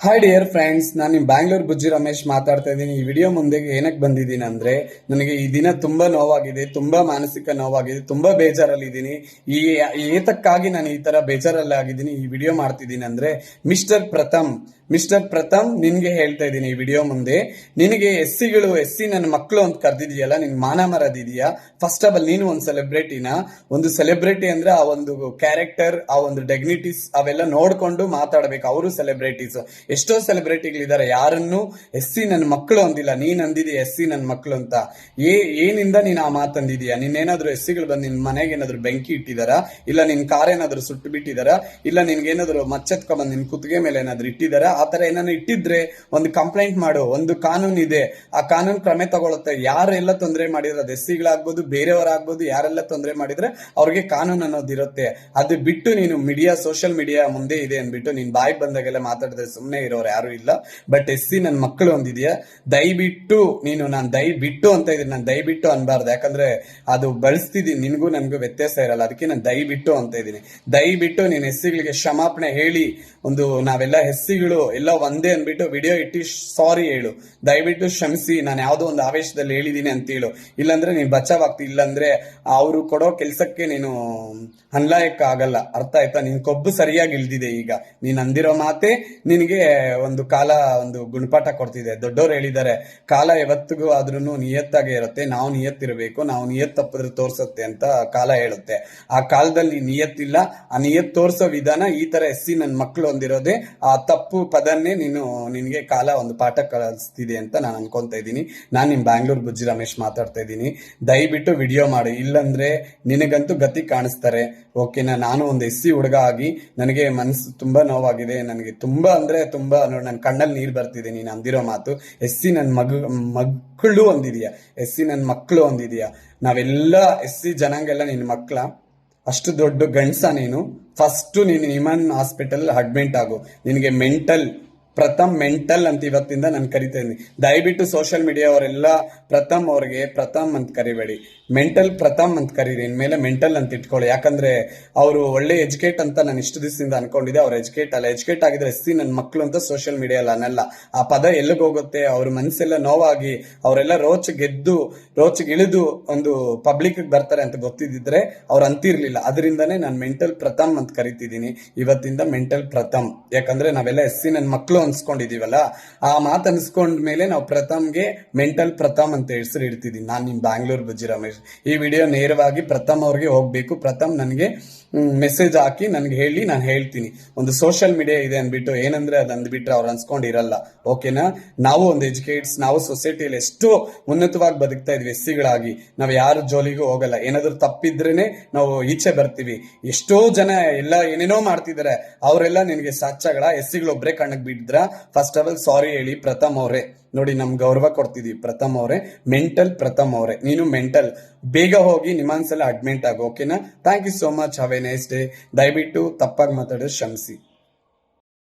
Hi dear friends, ನಾನು ನಿಮ್ಮ ಬ್ಯಾಂಗ್ಳೂರ್ ಬುಜ್ಜಿ ರಮೇಶ್ ಮಾತಾಡ್ತಾ ಇದ್ದೀನಿ. ಈ ವಿಡಿಯೋ ಮುಂದೆ ಏನಕ್ಕೆ ಬಂದಿದ್ದೀನಿ ಅಂದ್ರೆ, ನನಗೆ ಈ ದಿನ ತುಂಬಾ ನೋವಾಗಿದೆ, ತುಂಬಾ ಮಾನಸಿಕ ನೋವಾಗಿದೆ, ತುಂಬಾ ಬೇಜಾರಲ್ಲಿದ್ದೀನಿ. ಈ ಏತಕ್ಕಾಗಿ ನಾನು ಈ ತರ ಬೇಜಾರಲ್ಲಿ ಆಗಿದ್ದೀನಿ, ಈ ವಿಡಿಯೋ ಮಾಡ್ತಿದ್ದೀನಿ ಅಂದ್ರೆ, ಮಿಸ್ಟರ್ ಪ್ರಥಮ್ ನಿನ್ಗೆ ಹೇಳ್ತಾ ಇದ್ದೀನಿ ಈ ವಿಡಿಯೋ ಮುಂದೆ. ನಿನಗೆ ಎಸ್ ಸಿ ನನ್ನ ಮಕ್ಕಳು ಅಂತ ಕರೆದಿದೆಯಲ್ಲ, ನಿನ್ ಮಾನ ಮರದಿದೆಯಾ? ಫಸ್ಟ್ ಆಫ್ ಆಲ್ ನೀನು ಒಂದು ಸೆಲೆಬ್ರಿಟಿನ. ಒಂದು ಸೆಲೆಬ್ರಿಟಿ ಅಂದ್ರೆ ಆ ಒಂದು ಕ್ಯಾರೆಕ್ಟರ್, ಆ ಒಂದು ಡೆಗ್ನಿಟೀಸ್ ಅವೆಲ್ಲ ನೋಡ್ಕೊಂಡು ಮಾತಾಡ್ಬೇಕು. ಅವರು ಸೆಲೆಬ್ರಿಟೀಸ್. ಎಷ್ಟೋ ಸೆಲೆಬ್ರಿಟಿಗಳಿದ್ದಾರೆ, ಯಾರನ್ನು ಎಸ್ ಸಿ ನನ್ನ ಮಕ್ಕಳು ಅಂದಿಲ್ಲ. ನೀನ್ ಅಂದಿದೀಯ ಎಸ್ ಸಿ ನನ್ನ ಮಕ್ಕಳು ಅಂತ. ಏನಿಂದ ನೀನ್ ಆ ಮಾತಂದಿದೀಯ? ನಿನ್ನೇನಾದ್ರೂ ಎಸ್ ಸಿಗಳು ಬಂದು ನಿನ್ ಮನೆಗೆ ಏನಾದ್ರು ಬೆಂಕಿ ಇಟ್ಟಿದಾರ? ಇಲ್ಲ ನಿನ್ ಕಾರ್ ಏನಾದ್ರು ಸುಟ್ಟು ಬಿಟ್ಟಿದಾರ? ಇಲ್ಲ ನಿನ್ಗೇನಾದ್ರು ಮಚ್ಚೆತ್ಕೊಂಡ್ ನಿನ್ ಕುತ್ತಿಗೆ ಮೇಲೆ ಏನಾದ್ರು ಇಟ್ಟಿದಾರ? ಆ ತರ ಏನಾದ್ರು ಇಟ್ಟಿದ್ರೆ ಒಂದು ಕಂಪ್ಲೇಂಟ್ ಮಾಡು. ಒಂದು ಕಾನೂನು ಇದೆ, ಆ ಕಾನೂನು ಕ್ರಮ ತಗೊಳುತ್ತೆ. ಯಾರೆಲ್ಲ ತೊಂದರೆ ಮಾಡಿದ್ರೆ, ಅದು ಎಸ್ ಸಿಗಳಾಗ್ಬೋದು, ಬೇರೆಯವರಾಗ್ಬೋದು, ಯಾರೆಲ್ಲ ತೊಂದರೆ ಮಾಡಿದ್ರೆ ಅವ್ರಿಗೆ ಕಾನೂನು ಅನ್ನೋದಿರುತ್ತೆ. ಅದು ಬಿಟ್ಟು ನೀನು ಸೋಷಿಯಲ್ ಮೀಡಿಯಾ ಮುಂದೆ ಇದೆ ಅಂದ್ಬಿಟ್ಟು ನೀನ್ ಬಾಯಿ ಬಂದಾಗೆಲ್ಲ ಮಾತಾಡಿದ್ರೆ ಸುಮ್ಮನೆ ಇರೋರು ಯಾರು ಇಲ್ಲ. ಬಟ್ ಎಸ್ ಸಿ ನನ್ನ ಮಕ್ಕಳು ಒಂದಿದೆಯಾ, ದಯವಿಟ್ಟು ನೀನು, ನಾನು ದಯವಿಟ್ಟು ಅಂತ ಇದ್ದೀನಿ, ನಾನು ದಯವಿಟ್ಟು ಅನ್ಬಾರ್ದು. ಯಾಕಂದ್ರೆ ಅದು ಬಳಸ್ತಿದ್ದೀನಿ, ನಿನ್ಗೂ ನನ್ಗೂ ವ್ಯತ್ಯಾಸ ಇರಲ್ಲ. ಅದಕ್ಕೆ ನಾನು ದಯವಿಟ್ಟು ಅಂತ ಇದ್ದೀನಿ. ದಯವಿಟ್ಟು ನೀನು ಎಸ್ ಸಿಗಳಿಗೆ ಕ್ಷಮಾಪಣೆ ಹೇಳಿ, ನಾವೆಲ್ಲ ಎಸ್ ಸಿಗಳು ಎಲ್ಲ ಒಂದೇ ಅಂದ್ಬಿಟ್ಟು ವಿಡಿಯೋ ಇಟ್ಟು ಸಾರಿ ಹೇಳು. ದಯವಿಟ್ಟು ಕ್ಷಮಿಸಿ, ನಾನು ಯಾವ್ದೋ ಒಂದು ಆವೇಶದಲ್ಲಿ ಹೇಳಿದೀನಿ ಅಂತ ಹೇಳು. ಇಲ್ಲಾಂದ್ರೆ ನೀನ್ ಬಚಾವ್ ಆಗ್ತಿ. ಇಲ್ಲಾಂದ್ರೆ ಅವರು ಕೊಡೋ ಕೆಲ್ಸಕ್ಕೆ ನೀನು ಅನ್ಲಾಯಕ ಆಗಲ್ಲ. ಅರ್ಥ ಆಯ್ತಾ? ನಿನ್ ಕೊಬ್ಬು ಸರಿಯಾಗಿ ಇಳ್ದಿದೆ. ಈಗ ನೀನ್ ಅಂದಿರೋ ಮಾತೆ ನಿನಗೆ ಒಂದು ಕಾಲ ಒಂದು ಗುಣಪಾಠ ಕೊಡ್ತಿದೆ. ದೊಡ್ಡೋರು ಹೇಳಿದ್ದಾರೆ, ಕಾಲ ಯಾವತ್ತಿಗೂ ಆದ್ರೂ ನಿಯತ್ತಾಗೆ ಇರುತ್ತೆ. ನಾವು ನಿಯತ್ತಿರಬೇಕು, ನಾವು ನಿಯತ್ ತಪ್ಪಿದ್ರೆ ತೋರ್ಸತ್ತೆ ಅಂತ ಕಾಲ ಹೇಳುತ್ತೆ. ಆ ಕಾಲದಲ್ಲಿ ನಿಯತ್ತಿಲ್ಲ. ಆ ನಿಯತ್ ತೋರ್ಸೋ ವಿಧಾನ ಈ ತರ ಎಸ್ ಸಿ ನನ್ನ ಮಕ್ಕಳು ಅಂದಿರೋದೇ. ಆ ತಪ್ಪು ಪದನ್ನೇ ನಿನ್ಗೆ ಕಾಲ ಒಂದು ಪಾಠ ಕಲಿಸ್ತಿದೆ ಅಂತ ನಾನು ಅನ್ಕೊಂತ ಇದ್ದೀನಿ. ನಾನು ನಿಮ್ ಬ್ಯಾಂಗ್ಳೂರ್ ಬುಜ್ಜಿ ರಮೇಶ್ ಮಾತಾಡ್ತಾ ಇದ್ದೀನಿ. ದಯವಿಟ್ಟು ವಿಡಿಯೋ ಮಾಡಿ, ಇಲ್ಲಂದ್ರೆ ನಿನಗಂತೂ ಗತಿ ಕಾಣಿಸ್ತಾರೆ. ಓಕೆನಾ? ನಾನು ಒಂದು ಎಸ್ ಸಿ ಹುಡುಗ ಆಗಿ ನನಗೆ ಮನಸ್ಸು ತುಂಬಾ ನೋವಾಗಿದೆ. ನನಗೆ ತುಂಬಾ ಅಂದ್ರೆ ತುಂಬಾ ನನ್ನ ಕಣ್ಣಲ್ಲಿ ನೀರ್ ಬರ್ತಿದೆ ನೀನ್ ಅಂದಿರೋ ಮಾತು. ಎಸ್ ಸಿ ನನ್ನ ಮಕ್ಕಳು ಅಂದಿದೀಯ, ಎಸ್ ಸಿ ನನ್ನ ಮಕ್ಕಳು ಅಂದಿದೀಯ. ನಾವೆಲ್ಲ ಎಸ್ ಸಿ ಜನಾಂಗೆಲ್ಲ ನಿನ್ನ ಮಕ್ಕಳ? ಅಷ್ಟು ದೊಡ್ಡ ಗಂಡ್ಸ ನೀನು? ಫಸ್ಟ್ ನೀನು ನಿಮನ್ ಹಾಸ್ಪಿಟಲ್ ಅಡ್ಮಿಟ್ ಆಗು. ನಿನಗೆ ಪ್ರಥಮ್ ಮೆಂಟಲ್ ಅಂತ ಇವತ್ತಿಂದ ನಾನು ಕರಿತಾ ಇದ್ದೀನಿ. ದಯವಿಟ್ಟು ಸೋಷಿಯಲ್ ಮೀಡಿಯಾ ಅವರೆಲ್ಲ ಪ್ರಥಮ್ ಅವ್ರಿಗೆ ಪ್ರಥಮ್ ಅಂತ ಕರಿಬೇಡಿ, ಮೆಂಟಲ್ ಪ್ರಥಮ್ ಅಂತ ಕರೀರಿ. ಇನ್ಮೇಲೆ ಮೆಂಟಲ್ ಅಂತ ಇಟ್ಕೊಳ್ಳಿ. ಯಾಕಂದ್ರೆ ಅವರು ಒಳ್ಳೆ ಎಜುಕೇಟ್ ಅಂತ ನಾನು ಇಷ್ಟು ದಿವಸದಿಂದ ಅನ್ಕೊಂಡಿದ್ದೆ. ಅವ್ರು ಎಜುಕೇಟ್ ಅಲ್ಲ. ಎಜುಕೇಟ್ ಆಗಿದ್ರೆ ಎಸ್ ಸಿ ನನ್ನ ಮಕ್ಕಳು ಅಂತ ಸೋಷಿಯಲ್ ಮೀಡಿಯಾ ಅಲ್ಲ ಅನ್ನಲ್ಲ. ಆ ಪದ ಎಲ್ಲಿಗೆ ಹೋಗುತ್ತೆ? ಅವ್ರ ಮನಸ್ಸೆಲ್ಲ ನೋವಾಗಿ ಅವರೆಲ್ಲ ರೋಚಿಗಿಳಿದು ಒಂದು ಪಬ್ಲಿಕ್ ಬರ್ತಾರೆ ಅಂತ ಗೊತ್ತಿದ್ರೆ ಅವ್ರು ಅಂತಿರ್ಲಿಲ್ಲ. ಅದರಿಂದಾನೇ ನಾನು ಮೆಂಟಲ್ ಪ್ರಥಮ್ ಅಂತ ಕರಿತಿದ್ದೀನಿ ಇವತ್ತಿಂದ. ಮೆಂಟಲ್ ಪ್ರಥಮ್. ಯಾಕಂದ್ರೆ ನಾವೆಲ್ಲ ಎಸ್ ಸಿ ನನ್ನ ಮಕ್ಕಳು ಅನ್ಸ್ಕೊಂಡಿದೀವಲ್ಲ, ಆ ಮಾತು ಅನ್ಸ್ಕೊಂಡ್ಮೇಲೆ ನಾವು ಪ್ರಥಮ್ಗೆ ಮೆಂಟಲ್ ಪ್ರಥಮ್ ಅಂತ ಹೆಸರು ಇಡ್ತಿದ್ದೀನಿ. ನಾನು ನಿಮ್ ಬ್ಯಾಂಗ್ಳೂರ್ ಬುಜ್ಜಿ ರಮೇಶ್. ಈ ವಿಡಿಯೋ ನೇರವಾಗಿ ಪ್ರಥಮ್ ಅವ್ರಿಗೆ ಹೋಗ್ಬೇಕು. ಪ್ರಥಮ್ ನನಗೆ ಮೆಸೇಜ್ ಹಾಕಿ ನನ್ಗೆ ಹೇಳಿ, ನಾನು ಹೇಳ್ತೀನಿ. ಒಂದು ಸೋಷಿಯಲ್ ಮೀಡಿಯಾ ಇದೆ ಅನ್ಬಿಟ್ಟು ಏನಂದ್ರೆ ಅದು ಅಂದ್ಬಿಟ್ರೆ ಅವ್ರು ಅನ್ಸ್ಕೊಂಡಿರಲ್ಲ. ಓಕೆನಾ? ನಾವು ಒಂದು ಎಜುಕೇಟ್ಸ್, ನಾವು ಸೊಸೈಟಿಯಲ್ಲಿ ಎಷ್ಟೋ ಉನ್ನತವಾಗಿ ಬದುಕ್ತಾ ಇದ್ವಿ ಎಸ್ ಸಿಗಳಾಗಿ. ನಾವು ಯಾರ ಜೋಲಿಗೂ ಹೋಗಲ್ಲ. ಏನಾದ್ರು ತಪ್ಪಿದ್ರೇನೆ ನಾವು ಈಚೆ ಬರ್ತೀವಿ. ಎಷ್ಟೋ ಜನ ಎಲ್ಲ ಏನೇನೋ ಮಾಡ್ತಿದ್ದಾರೆ. ಅವರೆಲ್ಲ ನಿನಗೆ ಸಾಚಾಗಳ? ಎಸ್ ಸಿಗಳು ಒಬ್ರೆ ಕಣ್ಣಗ್ ಬಿದ್ರ? ಫಸ್ಟ್ ಆಫ್ ಆಲ್ ಸಾರಿ ಹೇಳಿ ಪ್ರಥಮ್ ಅವರೇ. ನೋಡಿ, ನಮ್ ಗೌರವ ಕೊಡ್ತಿದೀವಿ ಪ್ರಥಮ್ ಅವರೇ. ಮೆಂಟಲ್ ಪ್ರಥಮ್ ಅವರೇ, ನೀನು ಮೆಂಟಲ್. ಬೇಗ ಹೋಗಿ ನಿಮ್ಮಾನ್ಸಲ ಅಡ್ಮಿಟ್ ಆಗು. ಓಕೆನಾ? Thank you so much. Have a nice day. ದಯವಿಟ್ಟು ತಪ್ಪಾಗಿ ಮಾತಾಡೋದು ಕ್ಷಮಿಸಿ.